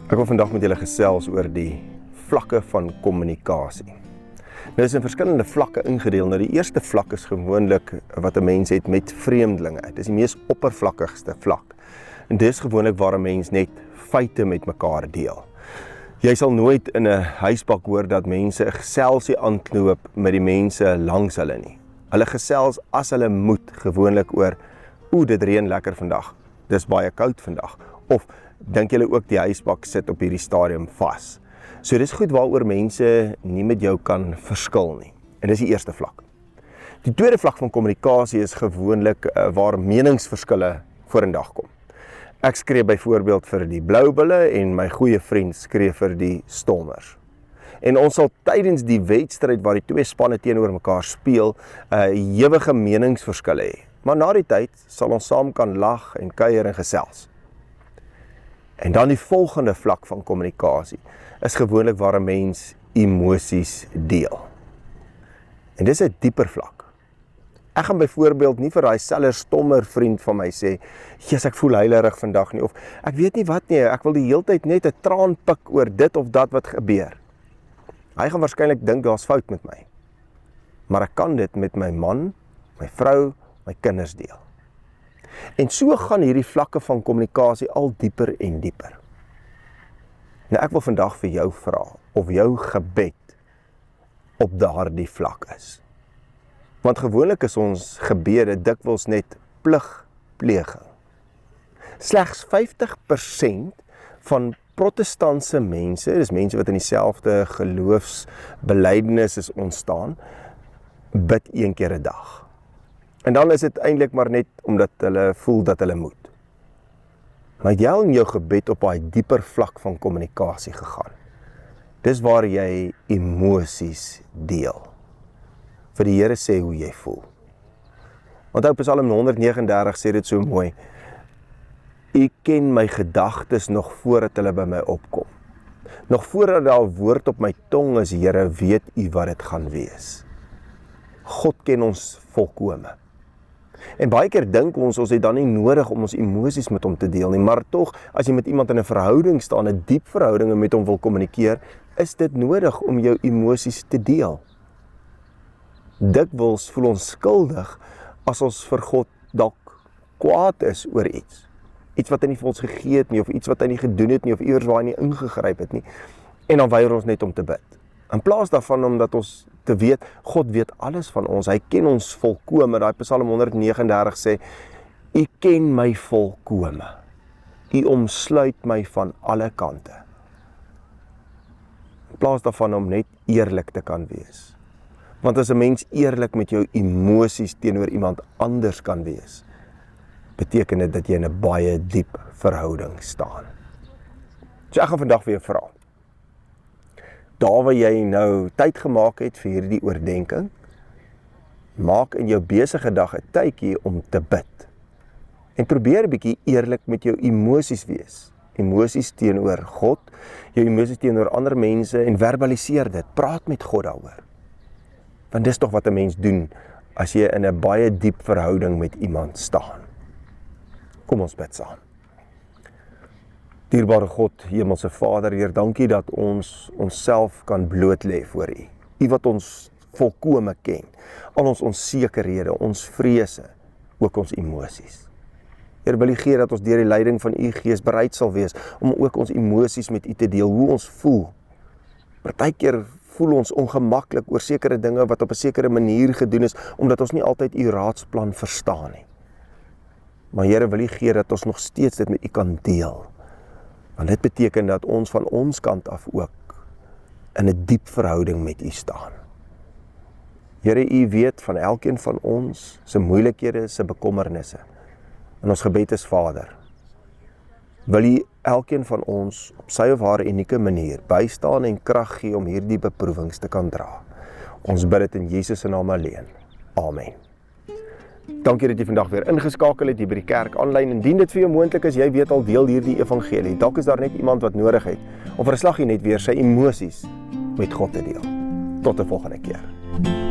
Ek wil vandag met julle gesels oor die vlakke van kommunikasie. Nou is in verskillende vlakke ingedeel. Nou die eerste vlak is gewoonlik wat 'n mens het met vreemdelinge. Dit is die mees oppervlakkigste vlak. En dis gewoonlik waar 'n mens net feite met mekaar deel. Jy sal nooit in 'n huisbak hoor dat mense 'n geselsie aanknoop met die mense langs hulle nie. Hulle gesels as hulle moet, gewoonlik oor, dit reën lekker vandag. Dis baie koud vandag. Of dink julle ook die huisbak sit op hierdie stadium vas. So dis goed waaroor mense nie met jou kan verskil nie. En dis die eerste vlak. Die tweede vlak van kommunikasie is gewoonlik waar meningsverskille vorendag kom. Ek skree byvoorbeeld vir die Bloubulle en my goeie vriend skree vir die Stormers. En ons sal tydens die wedstryd waar die twee spanne teenoor mekaar speel, ewige meningsverskille hê. Maar na die tyd sal ons saam kan lag en kuier en gesels. En dan die volgende vlak van kommunikasie is gewoonlik waar 'n mens emosies deel. En dis 'n dieper vlak. Ek gaan byvoorbeeld nie vir daai selfe stommer vriend van my sê, "Jesus, ek voel huilerig vandag nie," of "Ek weet nie wat nie, ek wil die heeltyd net 'n traan pik oor dit of dat wat gebeur." Hy gaan waarskynlik dink daar's fout met my. Maar ek kan dit met my man, my vrou, my kinders deel. En so gaan hierdie vlakke van kommunikasie al dieper en dieper. Nou ek wil vandag vir jou vra of jou gebed op daardie vlak is. Want gewoonlik is ons gebede dikwels net pligpleging. Slegs 50% van protestantse mense, dis mense wat in dieselfde geloofsbelydenis is ontstaan, bid 1 keer 'n dag. En dan is dit eintlik maar net omdat hulle voel dat hulle moet. Maar jy in jou gebed op daai dieper vlak van kommunikasie gegaan. Dis waar jy emosies deel. Vir die Here sê hoe jy voel. Want op Psalm 139 sê dit so mooi. U ken my gedagtes nog voordat hulle by my opkom. Nog voordat daar 'n woord op my tong is, Here, weet u wat dit gaan wees. God ken ons volkome. En baie keer dink ons het dan nie nodig om ons emosies met hom te deel nie, maar tog, as jy met iemand in 'n verhouding staan, 'n diep verhouding en met hom wil kommunikeer, is dit nodig om jou emosies te deel. Dikwels voel ons skuldig as ons vir God dalk kwaad is oor iets. Iets wat hy nie vir ons gegee het nie, of iets wat hy nie gedoen het nie, of iewers waar hy nie ingegryp het nie. En dan weier ons net om te bid. In plaas daarvan omdat ons te weet, God weet alles van ons, hy ken ons volkome. Daai Psalm 139 sê, u ken my volkome, u omsluit my van alle kante. In plaas daarvan om net eerlik te kan wees. Want as 'n mens eerlik met jou emosies teenoor iemand anders kan wees, beteken dit dat jy in 'n baie diep verhouding staan. So ek gaan vandag vir jou vra, daar waar jy nou tyd gemaak het vir hierdie oordenking, maak in jou besige dag 'n tydjie om te bid. En probeer 'n bietjie eerlik met jou emosies wees. Emosies teenoor God, jou emosies teenoor ander mense en verbaliseer dit. Praat met God daaroor. Want dis tog wat 'n mens doen as jy in 'n baie diep verhouding met iemand staan. Kom ons bid saam. Dierbare God, Hemelse Vader, Heer, dankie dat ons onsself kan bloot lê voor U. U wat ons volkome ken. Al ons onsekerhede, ons vrese, ook ons emosies. Heer, wil U gee dat ons deur die leiding van U Gees bereid sal wees om ook ons emosies met U te deel, hoe ons voel. Partykeer voel ons ongemaklik oor sekere dinge wat op 'n sekere manier gedoen is, omdat ons nie altyd U raadsplan verstaan nie. Maar Here, wil U gee dat ons nog steeds dit met U kan deel. Want dit beteken dat ons van ons kant af ook in 'n diep verhouding met U staan. Here, U weet van elkeen van ons se moeilikhede, se bekommernisse. En ons gebed is, Vader, wil U elkeen van ons op sy of haar unieke manier bystaan en krag gee om hierdie beproewings te kan dra. Ons bid dit in Jesus se naam alleen. Amen. Dankie dat jy vandag weer ingeskakel het hier by die kerk aanlyn. Indien dit vir jou moontlik is, jy weet al, deel hierdie evangelie. Dalk is daar net iemand wat nodig het om vir 'n slaggie net weer sy emosies met God te deel. Tot 'n volgende keer.